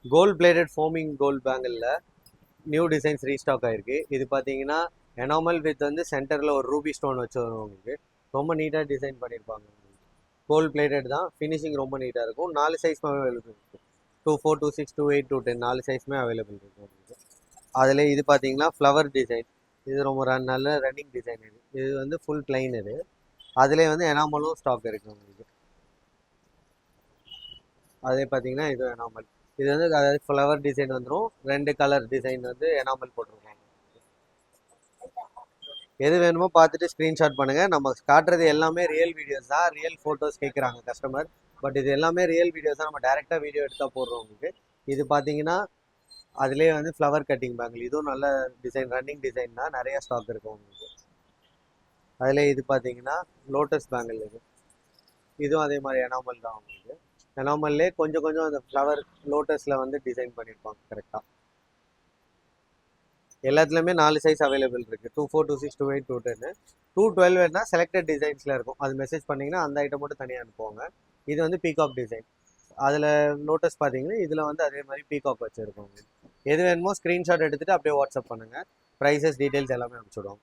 Gold bladed foaming gold பேங்கிளில் new designs restock ஆகிருக்கு. இது பார்த்தீங்கன்னா எனாமல் வித் வந்து சென்டரில் ஒரு ரூபி ஸ்டோன் வச்சு வரும். உங்களுக்கு ரொம்ப நீட்டாக டிசைன் பண்ணியிருப்பாங்க. கோல்ட் பிளேடட் தான், ஃபினிஷிங் ரொம்ப நீட்டாக இருக்கும். 4 சைஸ்மே அவைலபிள் இருக்குது. 2, 4, 2, 6, 2, 8, 2, 10 4 சைஸ்மே அவைலபிள் இருக்குது உங்களுக்கு. அதில் இது பார்த்தீங்கன்னா ஃப்ளவர் டிசைன். இது ரொம்ப நல்ல ரன்னிங் டிசைன். இது வந்து ஃபுல் பிளைன். இது அதிலே வந்து எனாமலும் ஸ்டாக் இருக்குது உங்களுக்கு. அதே பார்த்தீங்கன்னா இது எனாமல். இது வந்து அதாவது ஃப்ளவர் டிசைன் வந்துடும். 2 கலர் டிசைன் வந்து எனாமல் போட்டிருப்பாங்க. எது வேணுமோ பார்த்துட்டு ஸ்க்ரீன்ஷாட் பண்ணுங்கள். நம்ம காட்டுறது எல்லாமே ரியல் வீடியோஸ் தான், ரியல் ஃபோட்டோஸ் கேட்குறாங்க கஸ்டமர். பட் இது எல்லாமே ரியல் வீடியோஸ் தான், நம்ம டேரெக்டாக வீடியோ எடுத்தால் போடுறோம் உங்களுக்கு. இது பார்த்தீங்கன்னா அதுலேயே வந்து ஃப்ளவர் கட்டிங் பேங்கிள். இதுவும் நல்ல டிசைன், ரன்னிங் டிசைன் தான், நிறைய ஸ்டாக் இருக்கும் உங்களுக்கு. அதிலே இது பார்த்தீங்கன்னா லோட்டஸ் பேங்கிள். இதுவும் அதே மாதிரி எனாமல் தான் உங்களுக்கு. எனாமல்லே கொஞ்சம் கொஞ்சம் அந்த ஃப்ளவர் லோட்டஸில் வந்து டிசைன் பண்ணியிருப்பாங்க கரெக்டாக. எல்லாத்துலேயுமே 4 சைஸ் அவைலபிள் இருக்குது. 2, 4, 2, 6, 2, 8, 2, 10. 212 வேணா செலக்டட் டிசைன்ஸில் இருக்கும். அது மெசேஜ் பண்ணிங்கன்னா அந்த ஐட்டம் மட்டும் தனியாக அனுப்புவாங்க. இது வந்து பீகாக் டிசைன். அதில் லோட்டஸ் பார்த்தீங்கன்னா இதில் வந்து அதே மாதிரி பீகாக் வச்சுருக்கோங்க. எது வேணுமோ ஸ்க்ரீன்ஷாட் எடுத்துகிட்டு அப்படியே வாட்ஸ்அப் பண்ணுங்கள். ப்ரைஸஸ் டீட்டெயில்ஸ் எல்லாமே அனுப்பிச்சுடுவோம்.